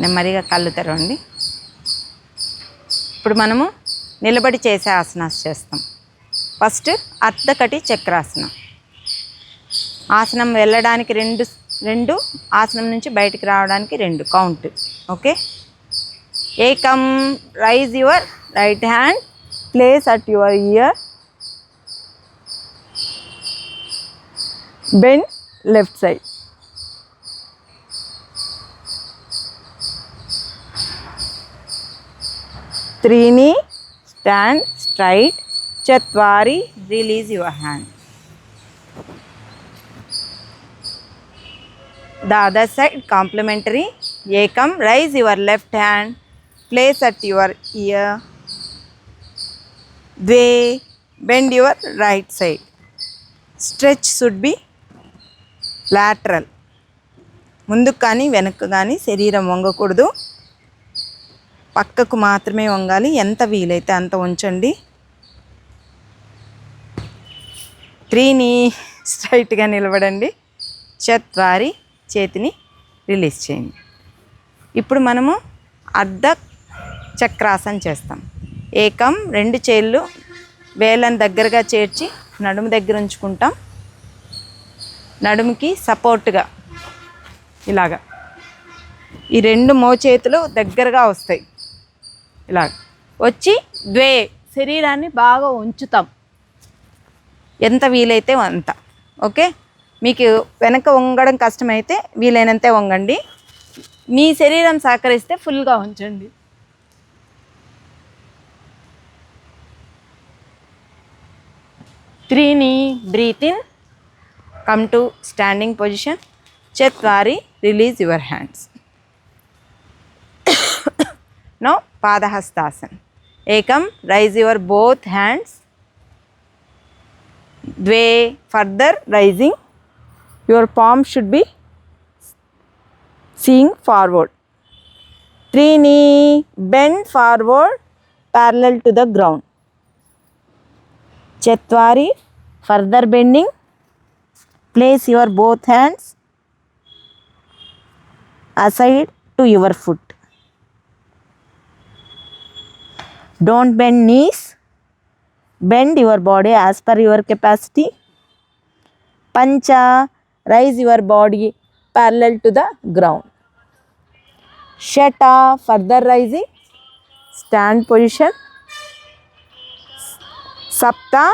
నెమ్మదిగా కళ్ళు తెరవండి. ఇప్పుడు మనము నిలబడి చేసే ఆసనాస్ చేస్తాం. ఫస్ట్ అర్ధకటి చక్రాసనం. ఆసనం వెళ్ళడానికి రెండు, ఆసనం నుంచి బయటికి రావడానికి 2 కౌంట్. ఓకే. ఏకం, raise your right hand, place at your ear, bend left side. త్రీని, స్టాండ్ స్ట్రైట్. చత్వారి, release your hand. The other side complementary. Ekam, raise your left hand, place at your ear. Dve, bend your right side. Stretch should be lateral. ముందుకు కానీ వెనక్కు కానీ శరీరం వంగకూడదు, పక్కకు మాత్రమే వంగాలి. ఎంత వీలైతే అంత ఉంచండి. 3ని స్ట్రైట్గా నిలబడండి. చత్వారి, చేతిని రిలీజ్ చేయండి. ఇప్పుడు మనము అర్ధ చక్రాసనం చేస్తాం. ఏకం, 2 చేళ్ళు వేళ్ళని దగ్గరగా చేర్చి నడుము దగ్గర ఉంచుకుంటాం. నడుముకి సపోర్ట్గా ఇలాగా ఈ 2 మోచేతులు దగ్గరగా వస్తాయి. ఇలాగ వచ్చి ద్వే, శరీరాన్ని బాగా ఉంచుతాం ఎంత వీలైతే అంత. ఓకే. మీకు వెనక వంగడం కష్టమైతే వీలైనంతే వంగండి. మీ శరీరం సహకరిస్తే ఫుల్గా ఉంచండి. త్రీని breathe in, come to standing position. చత్వారి, release your hands. Now Padahastasana. ఏకం, రైజ్ యువర్ బోత్ హ్యాండ్స్. ద్వే, further raising. Your palm should be seeing forward. 3ni, bend forward parallel to the ground. Chatwari, further bending. Place your both hands aside to your foot. Don't bend knees. Bend your body as per your capacity. Pancha, raise your body parallel to the ground. Shata, further rising, stand position. Sapta,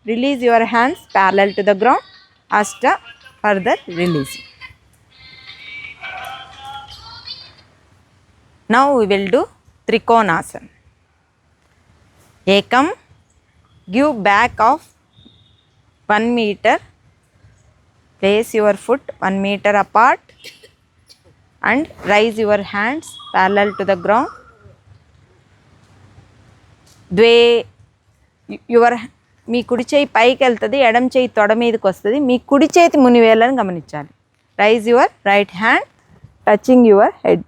release your hands parallel to the ground. Ashta, further releasing. Now we will do Trikonasana. Ekam, give back of 1 meter. Place your foot 1 meter apart and raise your hands parallel to the ground. Dve, మీ కుడి చేయి పైకి వెళ్తుంది, ఎడమ చేయి తొడ మీదకి వస్తుంది. మీ కుడి చేతి మునివేళ్ళని గమనించాలి. Raise your right hand, touching your head.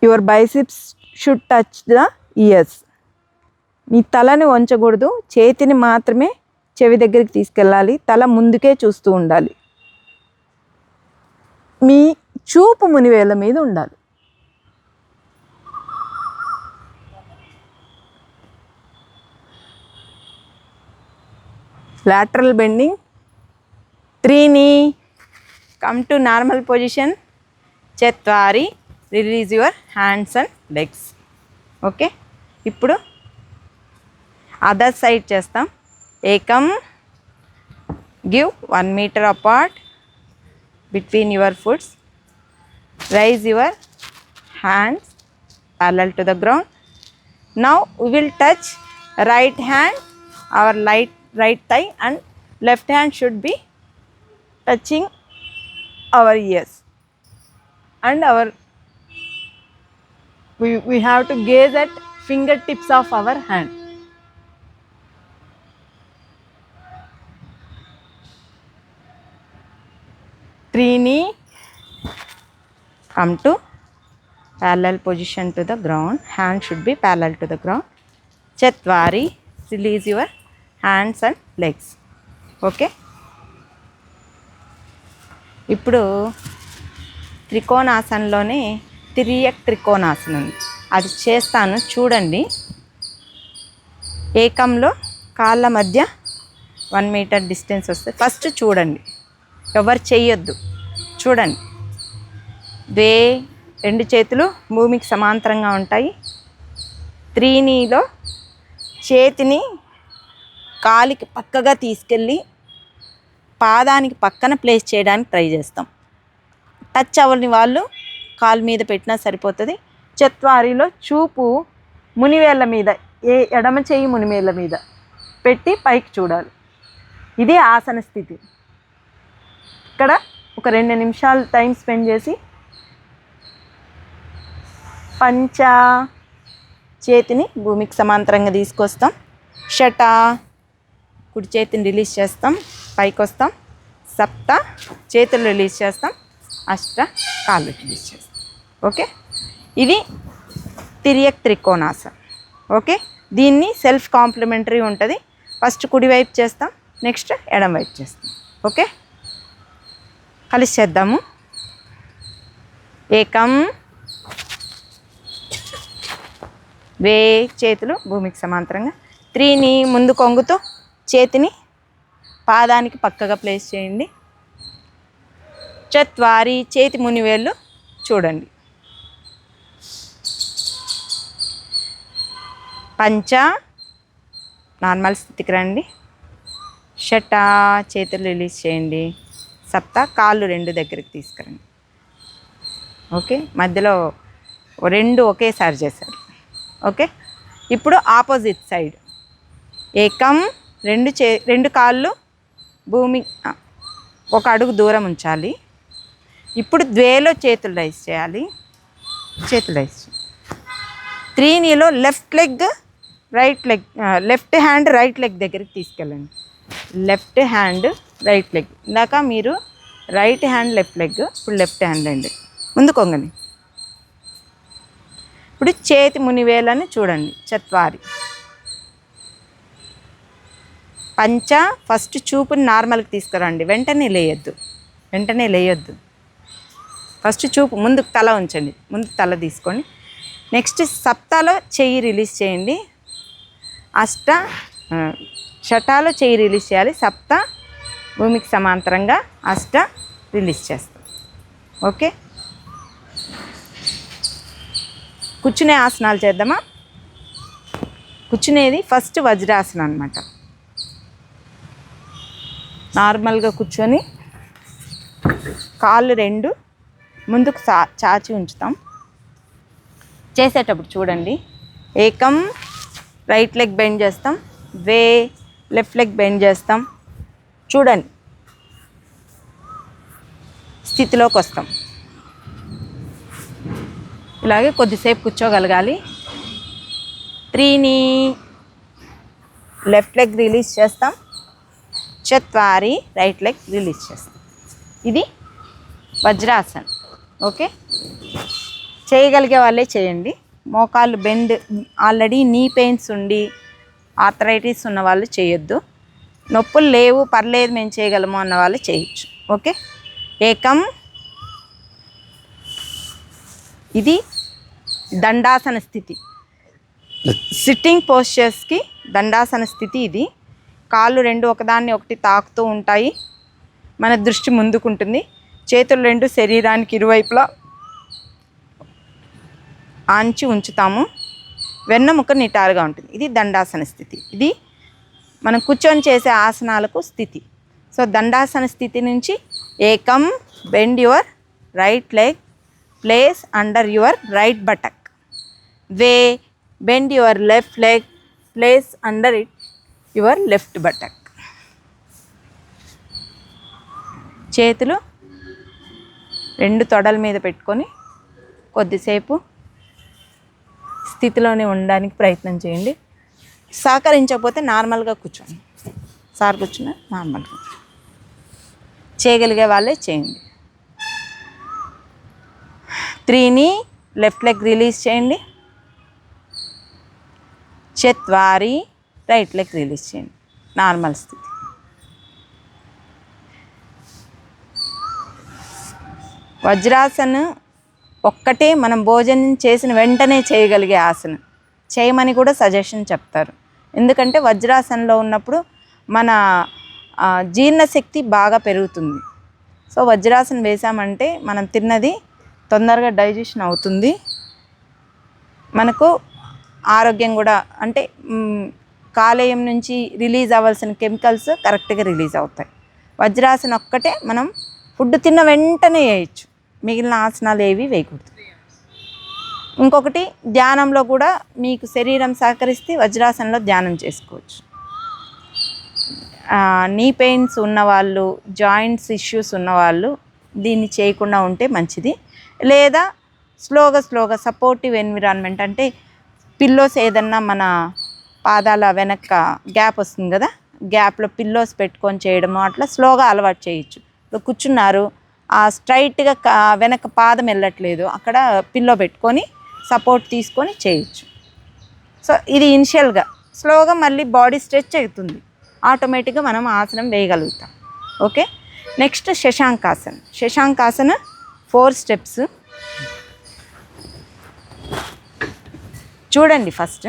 Your biceps should touch the ears. మీ తలని వంచకూడదు, చేతిని మాత్రమే చెవి దగ్గరికి తీసుకెళ్ళాలి. తల ముందుకే చూస్తూ ఉండాలి. మీ చూపు మునివేళ్ళ మీద ఉండాలి. lateral bending. 3ni, come to normal position. Chatwari, release your hands and legs. Okay. ఇప్పుడు అదర్ సైడ్ చేస్తాం. ఏకం, give 1 meter apart between your foots. Raise your hands parallel to the ground. Now we will touch right hand, our right thigh, and left hand should be touching our ears. And we have to gaze at fingertips of our hand. Trini, come to parallel position to the ground. Hand should be parallel to the ground. Chatwari, release your hands and legs. Okay. ఇప్పుడు త్రికోణాసనంలోనే తిరియక్ త్రికోణాసనం ఉంది, అది చేస్తాను చూడండి. ఏకంలో కాళ్ళ మధ్య 1 metre distance వస్తుంది. First చూడండి, ఎవరు చెయ్యొద్దు, చూడండి. రెండు చేతులు భూమికి సమాంతరంగా ఉంటాయి. త్రీనీలో చేతిని కాలికి పక్కగా తీసుకెళ్ళి పాదానికి పక్కన ప్లేస్ చేయడానికి ట్రై చేస్తాం. టచ్ అవ్వని వాళ్ళు కాలు మీద పెట్టినా సరిపోతుంది. చత్వారిలో చూపు మునివేళ్ళ మీద, ఎడమ చెయ్యి మునివేళ్ళ మీద పెట్టి పైకి చూడాలి. ఇది ఆసన స్థితి. ఇక్కడ ఒక 2 నిమిషాలు టైం స్పెండ్ చేసి పంచ చేతిని భూమికి సమాంతరంగా తీసుకొస్తాం. షట కుడి చేతిని రిలీజ్ చేస్తాం, పైకి వస్తాం. సప్త చేతులు రిలీజ్ చేస్తాం, అష్ట కాళ్ళు రిలీజ్ చేస్తాం. ఓకే, ఇది తిరియక్ త్రికోణాసనం. ఓకే, దీన్ని సెల్ఫ్ కాంప్లిమెంటరీ ఉంటుంది. ఫస్ట్ కుడివైపు చేస్తాం, నెక్స్ట్ ఎడం వైపు చేస్తాం. ఓకే, కలిసి చేద్దాము. ఏకం, వే చేతులు భూమికి సమాంతరంగా. త్రీని ముందు కొంగుతూ చేతిని పాదానికి పక్కగా ప్లేస్ చేయండి. చత్వారి చేతి మునివేళ్ళు చూడండి. పంచ నార్మల్ స్థితికి రండి. షట చేతులు రిలీజ్ చేయండి. సప్త కాళ్ళు 2 దగ్గరికి తీసుకురండి. ఓకే, మధ్యలో 2 ఒకేసారి చేశారు. ఓకే, ఇప్పుడు ఆపోజిట్ సైడ్. ఏకం, 2 కాళ్ళు భూమి 1 అడుగు దూరం ఉంచాలి. ఇప్పుడు ద్వేలో చేతులు రైస్ చేయాలి. చేతులు రైస్ చేయాలి. త్రీనీలో లెఫ్ట్ హ్యాండ్ రైట్ లెగ్ దగ్గరికి తీసుకెళ్ళండి. Left hand right leg. ఇందాక మీరు రైట్ హ్యాండ్ లెఫ్ట్ లెగ్, ఇప్పుడు లెఫ్ట్ హ్యాండ్ అండి. ముందు కొంగని. ఇప్పుడు చేతి మునివేలని చూడండి. చత్వారి. పంచ ఫస్ట్ చూపుని నార్మల్కి తీసుకురండి. వెంటనే లేయొద్దు. ఫస్ట్ చూపు ముందుకు తల ఉంచండి. ముందుకు తల తీసుకోండి. నెక్స్ట్ సప్తాలో చెయ్యి రిలీజ్ చేయండి. షటాలో చెయ్యి రిలీజ్ చేయాలి. సప్త భూమికి సమాంతరంగా, అష్ట రిలీజ్ చేస్తాం. ఓకే, కూర్చునే ఆసనాలు చేద్దామా? కూర్చునేది ఫస్ట్ వజ్రాసనం అనమాట. నార్మల్గా కూర్చొని కాళ్ళు 2 ముందుకు చాచి ఉంచుతాం. చేసేటప్పుడు చూడండి. ఏకం, రైట్ లెగ్ బెండ్ చేస్తాం. వే లెఫ్ట్ లెగ్ బెండ్ చేస్తాం. చూడండి, స్థితిలోకి వస్తాం. ఇలాగే కొద్దిసేపు కూర్చోగలగాలి. త్రీని లెఫ్ట్ లెగ్ రిలీజ్ చేస్తాం. చత్వారి రైట్ లెగ్ రిలీజ్ చేస్తాం. ఇది వజ్రాసనం. ఓకే, చేయగలిగే వాళ్ళే చేయండి. మోకాళ్ళు బెండ్, ఆల్రెడీ నీ పెయిన్స్ ఉండి ఆర్థరైటిస్ ఉన్న వాళ్ళు చేయొద్దు. నొప్పులు లేవు, పర్లేదు మేము చేయగలము అన్న వాళ్ళు చేయొచ్చు. ఓకే, ఏకం. ఇది దండాసన స్థితి. సిట్టింగ్ పోస్చర్స్కి దండాసన స్థితి ఇది. కాళ్ళు 2 ఒకదాన్ని ఒకటి తాకుతూ ఉంటాయి. మన దృష్టి ముందుకుంటుంది. చేతులు 2 శరీరానికి ఇరువైపులా ఆంచి ఉంచుతాము. వెన్నముక నిటారుగా ఉంటుంది. ఇది దండాసన స్థితి. ఇది మనం కూర్చొని చేసే ఆసనాలకు స్థితి. సో దండాసన స్థితి నుంచి ఏకం, bend your right leg, place under your right buttock. Way, bend your left leg, place under it your left buttock. చేతులు 2 తొడల మీద పెట్టుకొని కొద్దిసేపు స్థితిలోనే ఉండడానికి ప్రయత్నం చేయండి. సహకరించకపోతే నార్మల్గా కూర్చోండి. సార్ కూర్చున్నా నార్మల్గా చేయగలిగే వాళ్ళే చేయండి. త్రీని లెఫ్ట్ లెగ్ రిలీజ్ చేయండి. చత్వారి రైట్ లెగ్ రిలీజ్ చేయండి. నార్మల్ స్థితి. వజ్రాసన ఒక్కటే మనం భోజనం చేసిన వెంటనే చేయగలిగే ఆసనం. చేయమని కూడా సజెషన్ చెప్తారు. ఎందుకంటే వజ్రాసనంలో ఉన్నప్పుడు మన జీర్ణశక్తి బాగా పెరుగుతుంది. సో వజ్రాసనం వేసామంటే మనం తిన్నది తొందరగా డైజెషన్ అవుతుంది. మనకు ఆరోగ్యం కూడా అంటే కాలేయం నుంచి రిలీజ్ అవ్వాల్సిన కెమికల్స్ కరెక్ట్గా రిలీజ్ అవుతాయి. వజ్రాసనం ఒక్కటే మనం ఫుడ్ తిన్న వెంటనే వేయచ్చు, మిగిలిన ఆసనాలు ఏవి వేయకూడదు. ఇంకొకటి ధ్యానంలో కూడా మీకు శరీరం సహకరిస్తే వజ్రాసనంలో ధ్యానం చేసుకోవచ్చు. నీ పెయిన్స్ ఉన్నవాళ్ళు, జాయింట్స్ ఇష్యూస్ ఉన్నవాళ్ళు దీన్ని చేయకుండా ఉంటే మంచిది. లేదా స్లోగా సపోర్టివ్ ఎన్విరాన్మెంట్ అంటే పిల్లోస్ ఏదన్నా మన పాదాల వెనక గ్యాప్ వస్తుంది కదా, గ్యాప్లో పిల్లోస్ పెట్టుకొని చేయడము అట్లా స్లోగా అలవాటు చేయొచ్చు. ఇప్పుడు కూర్చున్నారు, స్ట్రైట్గా వెనక పాదం వెళ్ళట్లేదు, అక్కడ పిల్లో పెట్టుకొని సపోర్ట్ తీసుకొని చేయొచ్చు. సో ఇది ఇనిషియల్గా స్లోగా మళ్ళీ బాడీ స్ట్రెచ్ అవుతుంది, ఆటోమేటిక్గా మనం ఆసనం వేయగలుగుతాం. Okay, next Shashankasana. Shashankasana 4 steps చూడండి. ఫస్ట్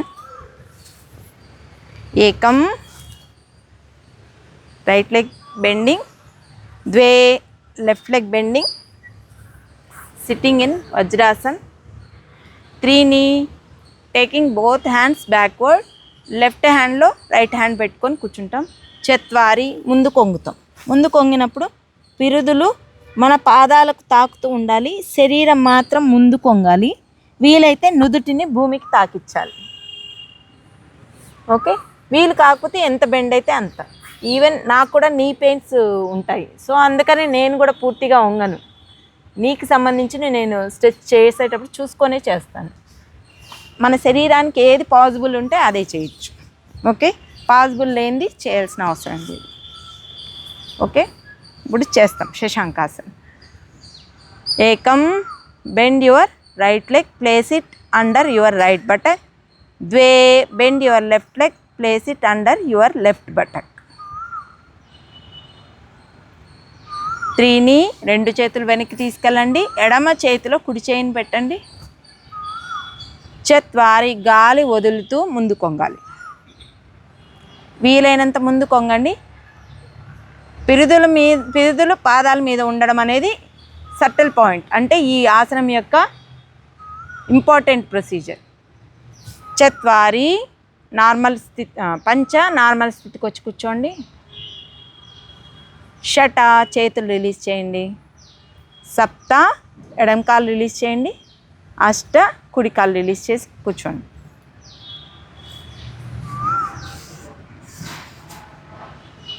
ఏకం, రైట్ లెగ్ బెండింగ్, ద్వే, left leg bending, sitting in Vajrasana, 3 taking both hands backward, లెఫ్ట్ హ్యాండ్లో రైట్ హ్యాండ్ పెట్టుకొని కూర్చుంటాం. 4 ముందు కొంగుతాం. ముందు కొంగినప్పుడు పిరుదులు మన పాదాలకు తాకుతూ ఉండాలి, శరీరం మాత్రం ముందు కొంగాలి. వీలైతే నుదుటిని భూమికి తాకించాలి. ఓకే, వీలు కాకపోతే ఎంత బెండ్ అయితే అంత. ఈవెన్ నాకు కూడా నీ పెయిన్స్ ఉంటాయి, సో అందుకని నేను కూడా పూర్తిగా వంగను. నీకు సంబంధించి నేను స్ట్రెచ్ చేసేటప్పుడు చూసుకొనే చేస్తాను. మన శరీరానికి ఏది పాసిబుల్ ఉంటే అదే చేయొచ్చు. ఓకే, పాసిబుల్ లేనిది చేయాల్సిన అవసరం లేదు. ఓకే, ఇప్పుడు చేస్తాం శశాంకాసన. ఏకం, bend your right leg, place it under your right buttock. ద్వే, bend your left leg, place it under your left buttock. 3 2 చేతులు వెనక్కి తీసుకెళ్ళండి, ఎడమ చేతిలో కుడి చేయిని పెట్టండి. 4 గాలి వదులుతూ ముందు కొంగాలి. వీలైనంత ముందు కొంగండి. పిరుదులు పాదాల మీద ఉండడం అనేది సటిల్ పాయింట్, అంటే ఈ ఆసనం యొక్క ఇంపార్టెంట్ ప్రొసీజర్. 4 నార్మల్ స్థితి, పంచ నార్మల్ స్థితికి వచ్చి కూర్చోండి. షట చేతులు రిలీజ్ చేయండి. సప్త ఎడమ కాలు రిలీజ్ చేయండి. అష్ట కుడి కాలు రిలీజ్ చేసి కూర్చోండి.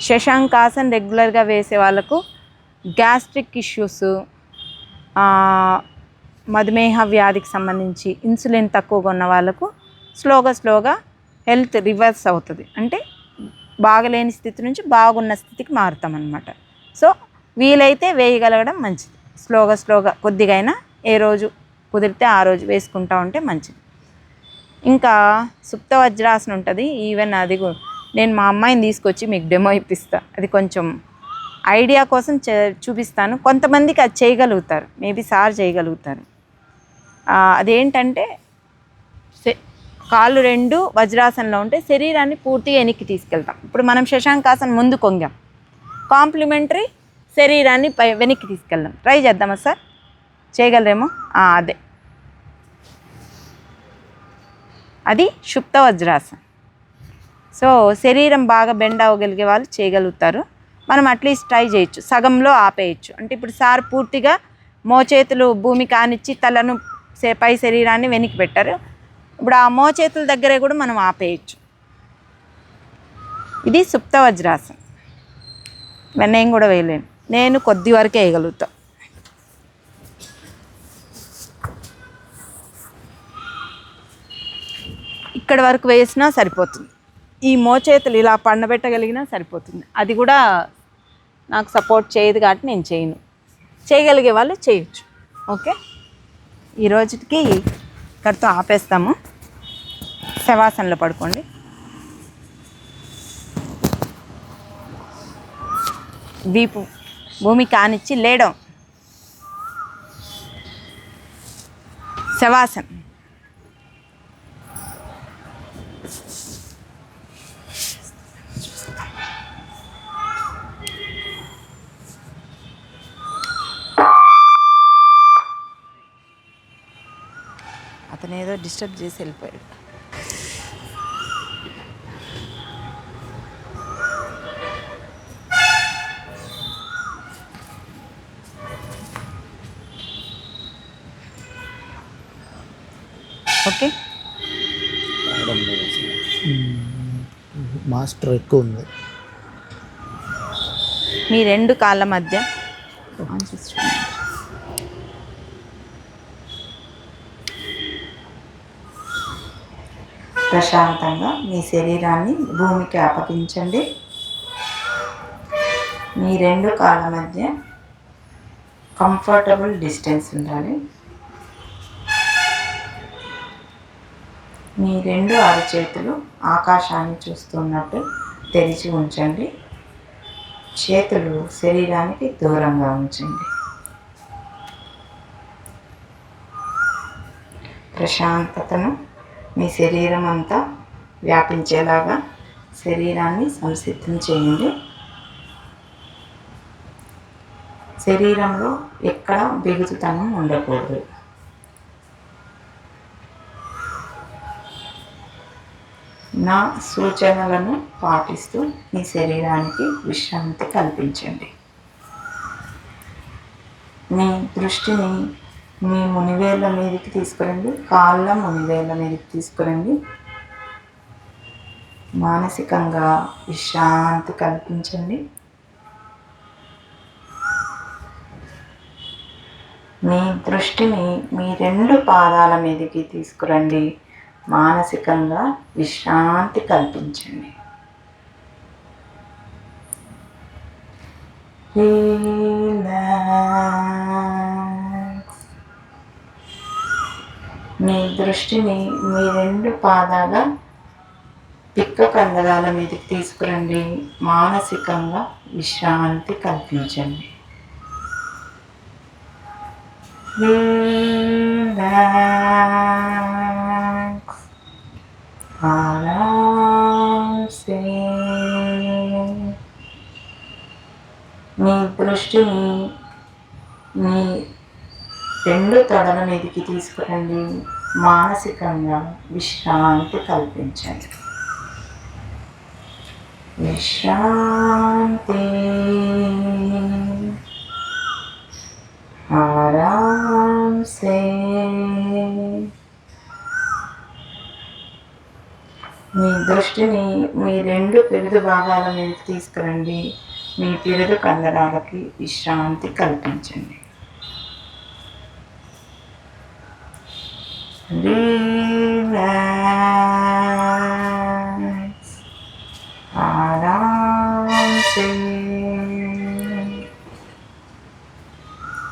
శశాంకాసన రెగ్యులర్గా వేసే వాళ్ళకు గ్యాస్ట్రిక్ ఇష్యూస్, మధుమేహ వ్యాధికి సంబంధించి ఇన్సులిన్ తక్కువగా ఉన్న వాళ్ళకు స్లోగా హెల్త్ రివర్స్ అవుతుంది. అంటే బాగలేని స్థితి నుంచి బాగున్న స్థితికి మారుతామన్నమాట. సో వీలైతే వేయగలగడం మంచిది. స్లోగా కొద్దిగా అయినా ఏ రోజు కుదిరితే ఆ రోజు వేసుకుంటూ ఉంటే మంచిది. ఇంకా సుప్త వజ్రాసనం ఉంటుంది. ఈవెన్ అది నేను మా అమ్మాయిని తీసుకొచ్చి మీకు డెమో ఇప్పిస్తాను. అది కొంచెం ఐడియా కోసం చూపిస్తాను. కొంతమందికి అది చేయగలుగుతారు, మేబీ సార్ చేయగలుగుతారు. అదేంటంటే కాళ్ళు 2 వజ్రాసనంలో ఉంటే శరీరాన్ని పూర్తిగా వెనక్కి తీసుకెళ్తాం. ఇప్పుడు మనం శశాంకాసనం ముందు కొంగాం, కాంప్లిమెంటరీ శరీరాన్ని వెనక్కి తీసుకెళ్దాం. ట్రై చేద్దామా సార్? చేయగలరేమో? అదే, అది సుప్త వజ్రాసనం. సో శరీరం బాగా బెండ్ అవ్వగలిగే వాళ్ళు చేయగలుగుతారు. మనం అట్లీస్ట్ ట్రై చేయొచ్చు, సగంలో ఆపేయచ్చు. అంటే ఇప్పుడు సార్ పూర్తిగా మోచేతులు భూమి కానిచ్చి తలను పై శరీరాన్ని వెనక్కి పెట్టారు. ఇప్పుడు ఆ మోచేతుల దగ్గరే కూడా మనం ఆపేయచ్చు. ఇది సుప్త వజ్రాసనం. నేను కూడా వేయలేను, నేను కొద్ది వరకే వేయగలుగుతా. ఇక్కడ వరకు వేసినా సరిపోతుంది. ఈ మోచేతులు ఇలా పండబెట్టగలిగినా సరిపోతుంది. అది కూడా నాకు సపోర్ట్ చేయదు కాబట్టి నేను చేయను. చేయగలిగే వాళ్ళు చేయొచ్చు. ఓకే, ఈ రోజుకి ఇక్కడితో ఆపేస్తాము. శవాసనలో పడుకోండి. వీపు భూమి కానిచ్చి లేయడం. శవాసన్. అతను ఏదో డిస్టర్బ్ చేసి వెళ్ళిపోయాడు. ఓకే, మాస్టర్ ఎక్కువ ఉంది. మీ రెండు కాళ్ళ మధ్య ప్రశాంతంగా మీ శరీరాన్ని భూమికి అప్పగించండి. మీ రెండు కాళ్ళ మధ్య కంఫర్టబుల్ డిస్టెన్స్ ఉండాలి. మీ రెండు అరచేతులు ఆకాశాన్ని చూస్తున్నట్టు తెరిచి ఉంచండి. చేతులు శరీరానికి దూరంగా ఉంచండి. ప్రశాంతతను మీ శరీరం అంతా వ్యాపించేలాగా శరీరాన్ని సంసిద్ధం చేయండి. శరీరంలో ఎక్కడ బిగుతుతనం ఉండకూడదు. నా సూచనలను పాటిస్తూ మీ శరీరానికి విశ్రాంతి కల్పించండి. మీ దృష్టిని మీ మునివేళ్ళ మీదకి తీసుకురండి. కాళ్ళ మునివేళ్ళ మీదకి తీసుకురండి. మానసికంగా విశ్రాంతి కల్పించండి. మీ దృష్టిని మీ రెండు పాదాల మీదకి తీసుకురండి. మానసికంగా విశ్రాంతి కల్పించండి. రిలాక్స్. మీ దృష్టిని మీ రెండు పాదాల పిక్క కండరాల మీదకి తీసుకురండి. మానసికంగా విశ్రాంతి కల్పించండి. రిలాక్స్. ఆరాంసే. మీ దృష్టిని మీ రెండు తొడల మీదకి తీసుకురండి. మానసికంగా విశ్రాంతి కల్పించండి. విశ్రాంతి. ఆరాంసే. మీ దృష్టిని మీ రెండు పిరుదు భాగాల మీదకి తీసుకురండి. మీ పిరుదు కండరాలకి విశ్రాంతి కల్పించండి. రిలాక్స్. ఆరాంసే.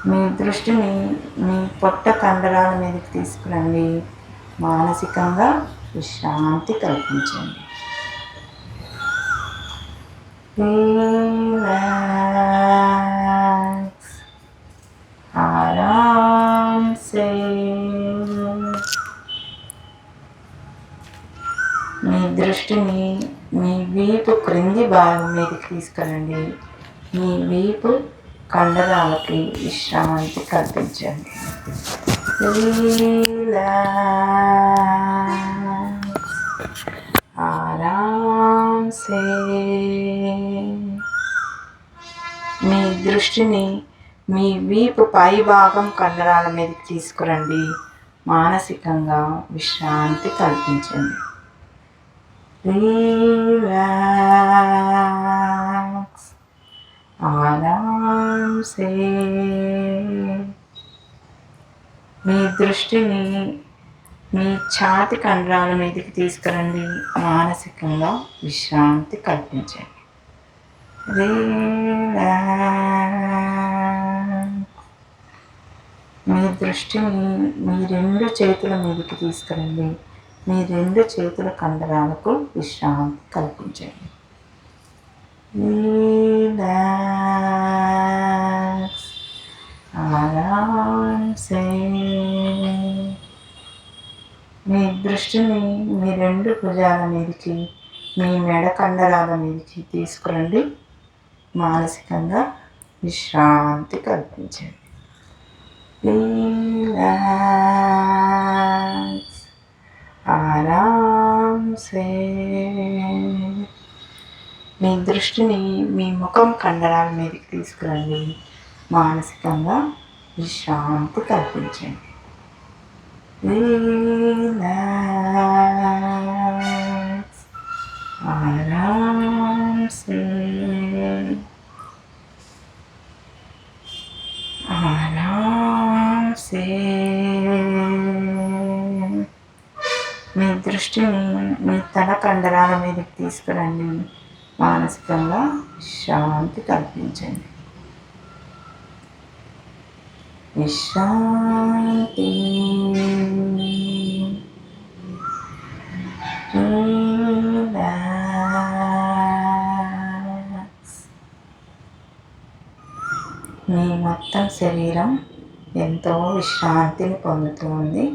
మీ దృష్టిని మీ పొట్ట కండరాల మీదకి తీసుకురండి. మానసికంగా విశ్రాంతి కల్పించండి. రిలాక్స్. ఆరాంసే. మీ దృష్టిని మీ వీపు క్రింది భాగం మీదకి తీసుకురండి. మీ వీపు కండరాలకి విశ్రాంతి కల్పించండి. రిలాక్స్. ఆరాంసే. మీ దృష్టిని మీ వీపు పై భాగం కండరాల మీదకి తీసుకురండి. మానసికంగా విశ్రాంతి కల్పించండి. రిలాక్స్. ఆరాంసే. మీ దృష్టిని మీ ఛాతి కండరాల మీదకి తీసుకురండి. మానసికంగా విశ్రాంతి కల్పించండి. రిలాక్స్. మీ దృష్టిని మీ రెండు చేతుల మీదకి తీసుకురండి. మీ రెండు చేతుల కండరాలకు విశ్రాంతి కల్పించండి. రిలాక్స్. ఆరాంసే. దృష్టిని మీ రెండు భుజాల మీదకి, మీ మెడ కండరాల మీదకి తీసుకురండి. మానసికంగా విశ్రాంతి కల్పించండి. రిలాక్స్. ఆరాంసే. మీ దృష్టిని మీ ముఖం కండరాల మీదకి తీసుకురండి. మానసికంగా విశ్రాంతి కల్పించండి. రిలాక్స్. ఆరాంసే. ఆరాంసే. మీ దృష్టిని మీ తల కండరాల మీదకి తీసుకురండి. మానసికంగా శాంతి కల్పించండి. విశ్రాంతి. రిలాక్స్. మీ మొత్తం శరీరం ఎంతో విశ్రాంతిని పొందుతుంది.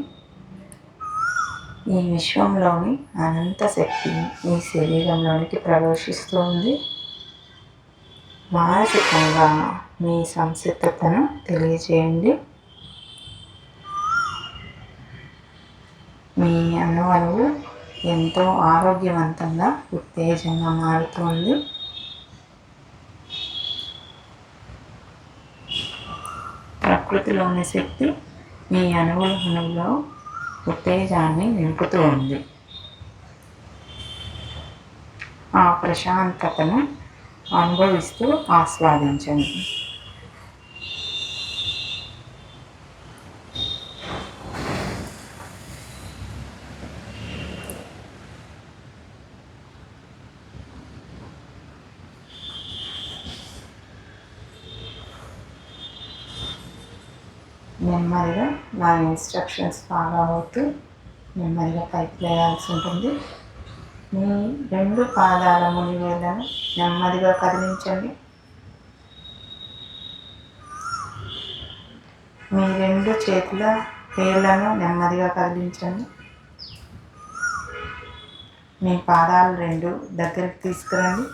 ఈ విశ్వంలోని అనంత శక్తి మీ శరీరంలోనికి ప్రవేశిస్తుంది. మానసికంగా మీ సంసిద్ధతను తెలియజేయండి. మీ అణువణువు ఎంతో ఆరోగ్యవంతంగా ఉత్తేజంగా మారుతుంది. ప్రకృతిలోని శక్తి మీ అణువులో ఉత్తేజాన్ని నింపుతూ ఉంది. ఆ ప్రశాంతతను అనుభవిస్తూ ఆస్వాదించండి. నెమ్మదిగా నా ఇన్స్ట్రక్షన్స్ ఫాలో అవుతూ నెమ్మదిగా పైకి లేయాల్సి ఉంటుంది. మీ రెండు పాదాల మునివేళ్ళను నెమ్మదిగా కదిలించండి. మీ రెండు చేతుల వేళ్ళను నెమ్మదిగా కదిలించండి. మీ పాదాలు రెండు దగ్గరికి తీసుకురండి.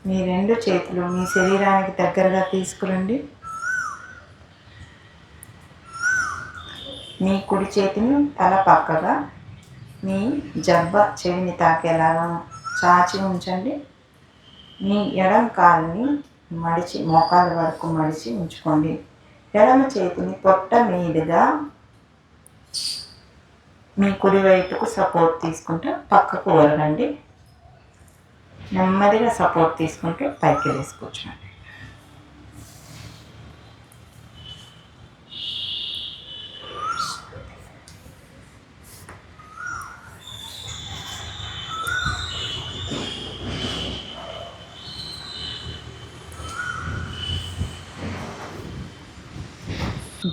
మీ రెండు చేతులు మీ శరీరానికి దగ్గరగా తీసుకురండి. మీ కుడి చేతిని తల పక్కగా మీ జబ్బ చెవిని తాకేలాగా చాచి ఉంచండి. మీ ఎడమ కాలుని మడిచి మోకాల వరకు మడిచి ఉంచుకోండి. ఎడమ చేతిని పొట్ట మీదుగా మీ కుడి వైపుకు సపోర్ట్ తీసుకుంటూ పక్కకు వదలండి. నెమ్మదిగా సపోర్ట్ తీసుకుంటూ పైకి వేసుకూర్చోండి.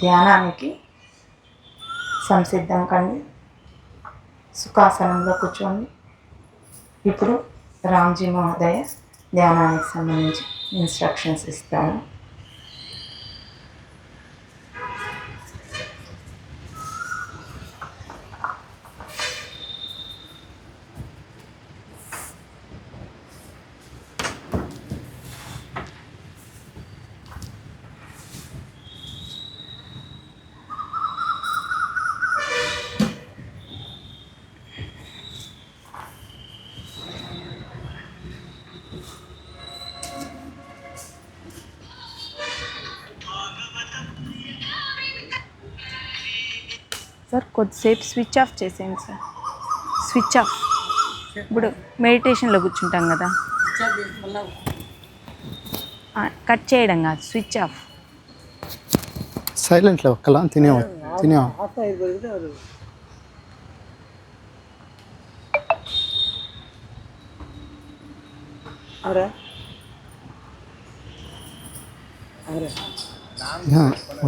ధ్యానానికి సంసిద్ధం కండి. సుఖాసనంలో కూర్చోండి. ఇప్పుడు రామ్జీ మహోదయ ధ్యానానికి సంబంధించి ఇన్స్ట్రక్షన్స్ ఇస్తాను. సార్ కొద్దిసేపు స్విచ్ ఆఫ్ చేసేయండి సార్. Switch off. ఇప్పుడు మెడిటేషన్లో కూర్చుంటాం కదా, కట్ చేయడం కాదు, స్విచ్ ఆఫ్. సైలెంట్లో ఒక్కలా తినేవా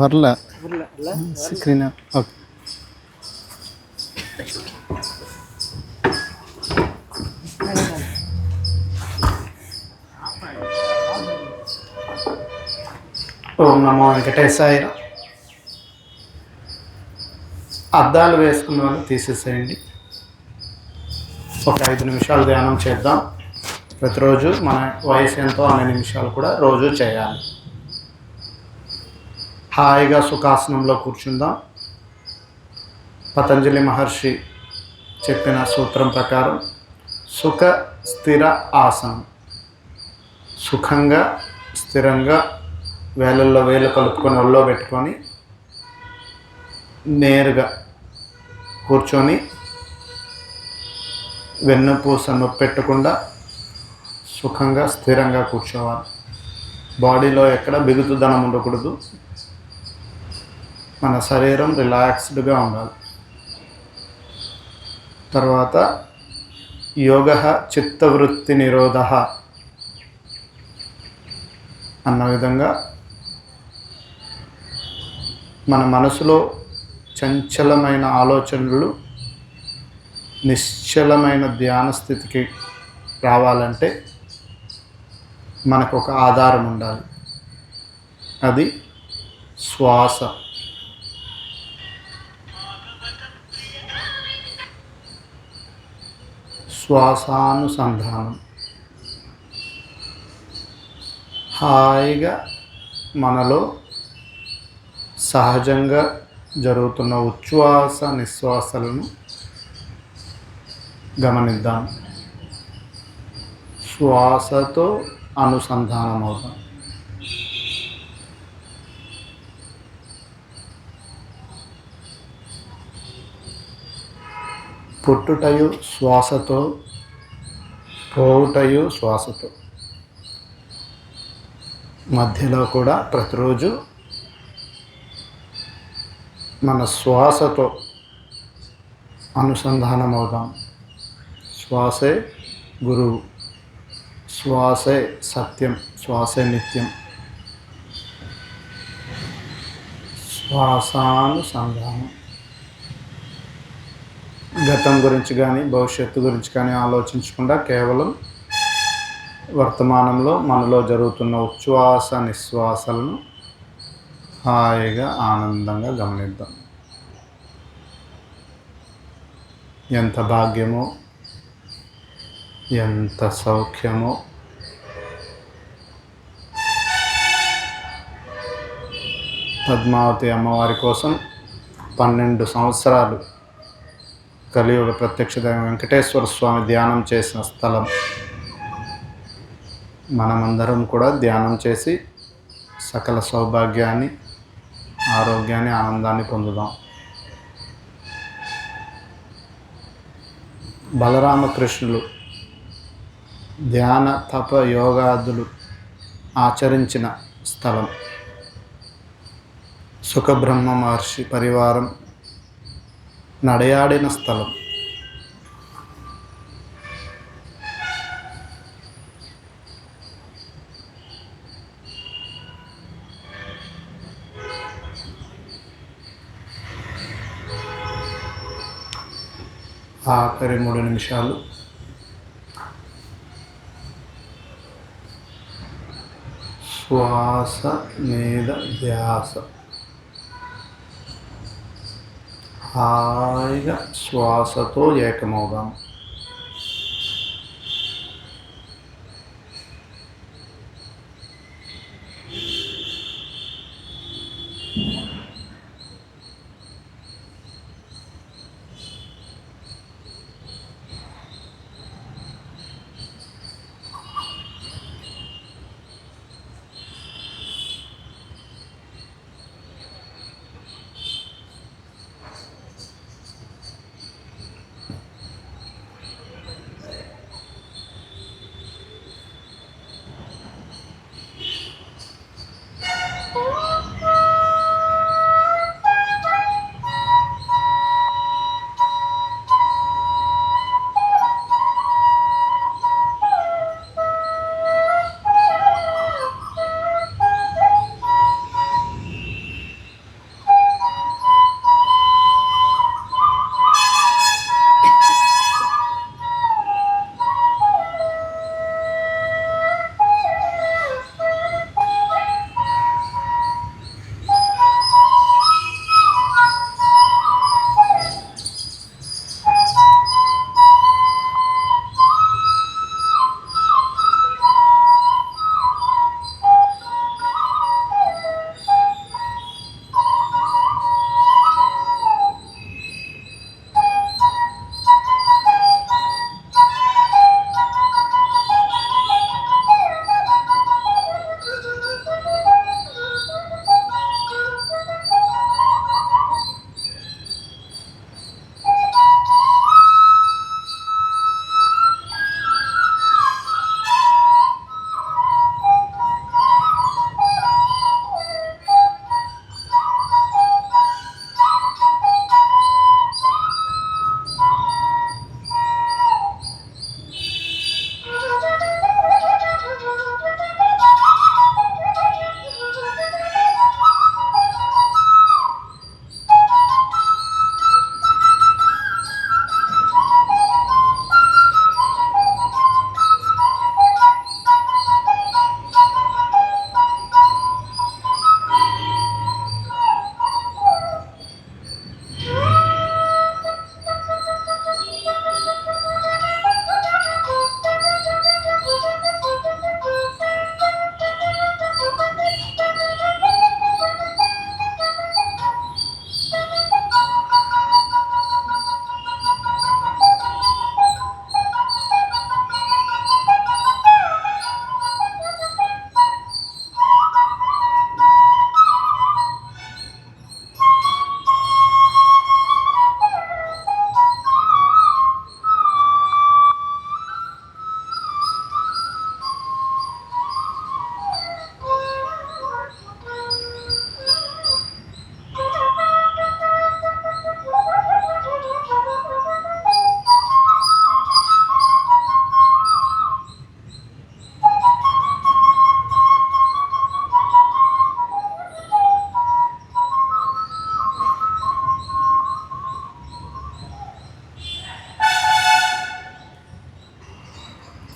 வரல ஸ்க்ரீன் ஓகே. ఓం నమో వెంకటేశాయ. అద్దాలు వేసుకున్న వాళ్ళు తీసేసేయండి. ఒక 5 నిమిషాలు ధ్యానం చేద్దాం. ప్రతిరోజు మన వయసు ఎంతో అనే నిమిషాలు కూడా రోజు చేయాలి. హాయిగా సుఖాసనంలో కూర్చుందాం. పతంజలి మహర్షి చెప్పిన సూత్రం ప్రకారం సుఖ స్థిర ఆసనం. సుఖంగా స్థిరంగా వేలల్లో వేలు కలుపుకొని ఒళ్ళో పెట్టుకొని నేరుగా కూర్చొని వెన్నుపూస నొప్పి పెట్టకుండా సుఖంగా స్థిరంగా కూర్చోవాలి. బాడీలో ఎక్కడ బిగుతుదనం ఉండకూడదు. మన శరీరం రిలాక్స్డ్గా ఉండాలి. తర్వాత యోగ చిత్తవృత్తి నిరోధ అన్న విధంగా మన మనసులో చంచలమైన ఆలోచనలు నిశ్చలమైన ధ్యాన స్థితికి రావాలంటే మనకు ఒక ఆధారం ఉండాలి. అది శ్వాస. శ్వాసానుసంధానం. హాయిగా మనలో సహజంగా జరుగుతున్న ఉచ్ఛ్వాస నిశ్వాసలను గమనిద్దాం. శ్వాసతో అనుసంధానం అవుతాం. పుట్టుటయు శ్వాసతో, పోవుటయు శ్వాసతో. మధ్యలో కూడా ప్రతిరోజు మన శ్వాసతో అనుసంధానం అవుదాం. శ్వాసే గురువు, శ్వాసే సత్యం, శ్వాసే నిత్యం. శ్వాసానుసంధానం. గతం గురించి కానీ భవిష్యత్తు గురించి కానీ ఆలోచించకుండా కేవలం వర్తమానంలో మనలో జరుగుతున్న ఉచ్ఛ్వాస నిశ్వాసలను హాయిగా ఆనందంగా గమనిద్దాం. ఎంత భాగ్యమో, ఎంత సౌఖ్యమో. పద్మావతి అమ్మవారి కోసం 12 సంవత్సరాలు కలియుగ ప్రత్యక్ష దైవం వెంకటేశ్వర స్వామి ధ్యానం చేసిన స్థలం. మనమందరం కూడా ధ్యానం చేసి సకల సౌభాగ్యాన్ని, ఆరోగ్యాన్ని, ఆనందాన్ని పొందుదాం. బలరామకృష్ణులు ధ్యాన తప యోగాదులు ఆచరించిన స్థలం. సుఖబ్రహ్మ మహర్షి పరివారం నడయాడిన స్థలం. ఆఖరి 3 నిమిషాలు శ్వాస మీద ధ్యాస. హాయిగా శ్వాసతో ఏకమవుదాం.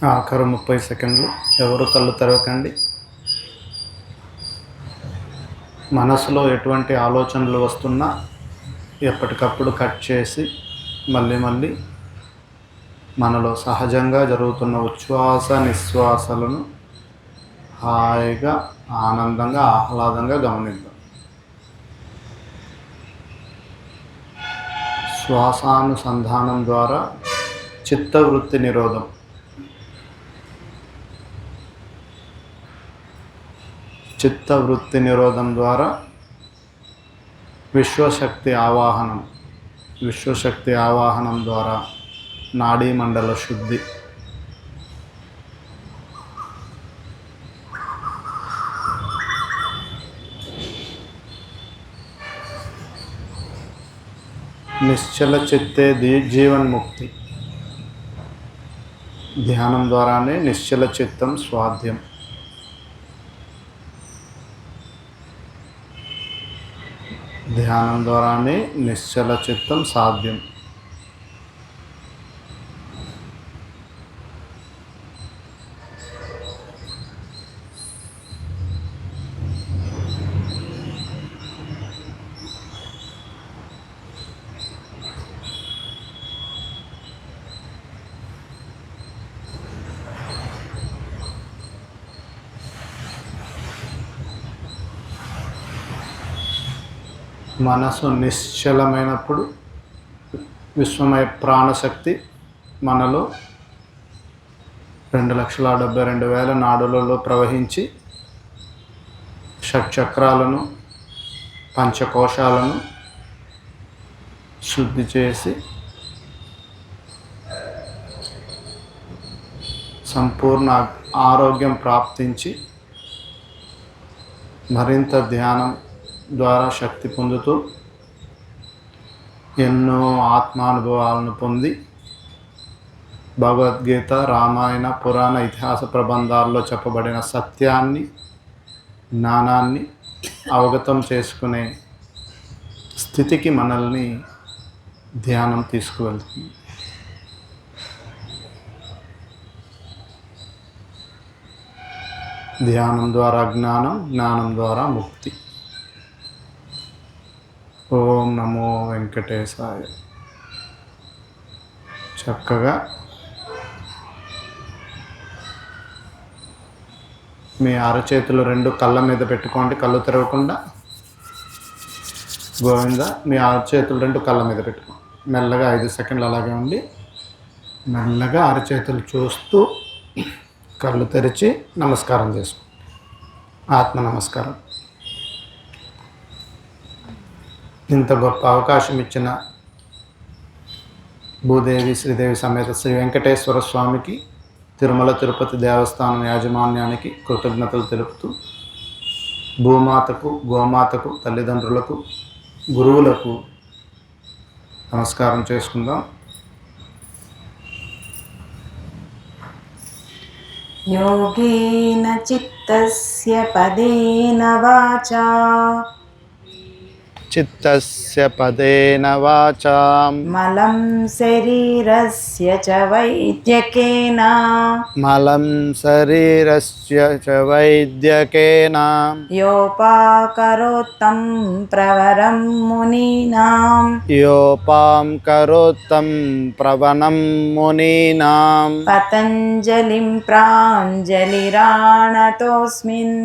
ఆఖరు 30 సెకండ్లు ఎవరు కళ్ళు తెరవకండి. మనసులో ఎటువంటి ఆలోచనలు వస్తున్నా ఎప్పటికప్పుడు కట్ చేసి మళ్ళీ మనలో సహజంగా జరుగుతున్న ఉచ్ఛ్వాస నిశ్వాసలను హాయిగా ఆనందంగా ఆహ్లాదంగా గమనిద్దాం. శ్వాసానుసంధానం ద్వారా చిత్తవృత్తి నిరోధం. చిత్తవృత్తి నిరోధం ద్వారా విశ్వశక్తి ఆవాహనం. విశ్వశక్తి ఆవాహనం ద్వారా నాడీ మండల శుద్ధి. నిశ్చల చిత్తే జీవన్ముక్తి. ధ్యానం ద్వారానే నిశ్చల చిత్తం స్వాధ్యం. ధ్యానం ద్వారానే నిశ్చల చిత్తం సాధ్యం. మనసు నిశ్చలమైనప్పుడు విశ్వమయ ప్రాణశక్తి మనలో 2,72,000 నాడులలో ప్రవహించి షట్చక్రాలను పంచకోశాలను శుద్ధి చేసి సంపూర్ణ ఆరోగ్యం ప్రాప్తించి మరింత ధ్యానం ద్వారా శక్తి పొందుతూ ఎన్నో ఆత్మానుభవాలను పొంది భగవద్గీత, రామాయణ, పురాణ, ఇతిహాస ప్రబంధాల్లో చెప్పబడిన సత్యాన్ని, జ్ఞానాన్ని అవగతం చేసుకునే స్థితికి మనల్ని ధ్యానం తీసుకువెళ్తుంది. ధ్యానం ద్వారా జ్ఞానం, జ్ఞానం ద్వారా ముక్తి. ఓం నమో వెంకటేశాయ. చక్కగా మీ అరచేతులు 2 కళ్ళ మీద పెట్టుకోండి, కళ్ళు తెరవకుండా. గోవింద. మీ అరచేతులు 2 కళ్ళ మీద పెట్టుకోండి. మెల్లగా 5 సెకండ్లు అలాగే ఉండి మెల్లగా అరచేతులు చూస్తూ కళ్ళు తెరిచి నమస్కారం చేసుకోండి. ఆత్మ నమస్కారం. ఇంత గొప్ప అవకాశం ఇచ్చిన భూదేవి శ్రీదేవి సమేత శ్రీ వెంకటేశ్వర స్వామికి, తిరుమల తిరుపతి దేవస్థానం యాజమాన్యానికి కృతజ్ఞతలు తెలుపుతూ భూమాతకు, గోమాతకు, తల్లిదండ్రులకు, గురువులకు నమస్కారం చేసుకుందాం. యోగేన చిత్తస్య పదేన వాచా చిత్తస్య పదేన వాచాం మలం శరీరస్య చ వైద్యకేన మలం శరీరస్య చ వైద్యకేన యోపాకరోత్తం ప్రవరం మునీనాం యోపాం కరోత్తం ప్రవణం మునీనాం పతంజలిం ప్రాంజలిరాణతోస్మిన్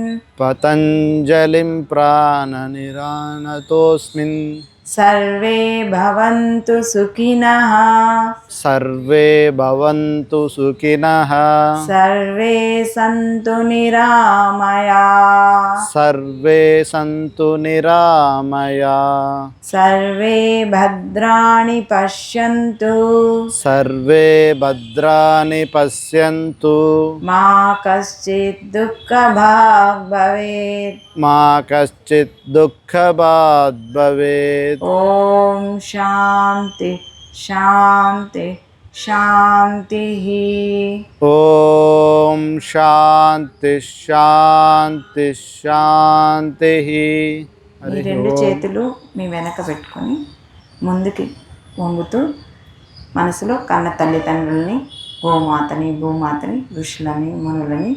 పతంజలిం ప్రాణనిరాణతోస్మిన్. సర్వే భవంతు సుఖినః సర్వే భవంతు సుఖినః సర్వే సంతు నిరామయా సర్వే సంతు నిరామయా సర్వే భద్రాణి పశ్యంతు సర్వే భద్రాణి పశ్యంతు మా కశ్చిత్ దుఃఖభాగ్ భవేత్. మా కశ్చిత్ దుఃఖభాగ్ భవేత్. ఓం శాంతి శాంతి శాంతి. ఓం శాంతి శాంతి శాంతి. మీ 2 చేతులు మీ వెనక పెట్టుకొని ముందుకి వంగుతూ మనసులో కన్న తల్లిదండ్రుల్ని గోమాతని భూమాతని ఋషులని మునులని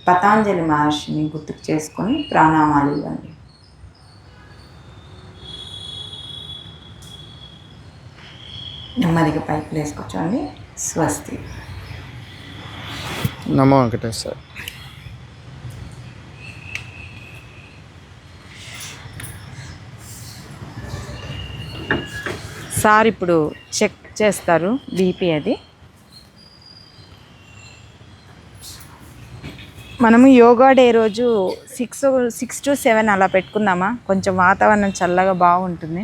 పతాంజలి మహర్షిని గుర్తుకు చేసుకొని ప్రాణామాలు ఇవ్వండి. నెమ్మదిగా పైకి లేసుకొచ్చండి. స్వస్తి. నమో వెంకటేశ్వర. సార్ ఇప్పుడు చెక్ చేస్తారు బీపీ. అది మనము యోగా డే రోజు 6 to 7 అలా పెట్టుకుందామా? కొంచెం వాతావరణం చల్లగా బాగుంటుంది.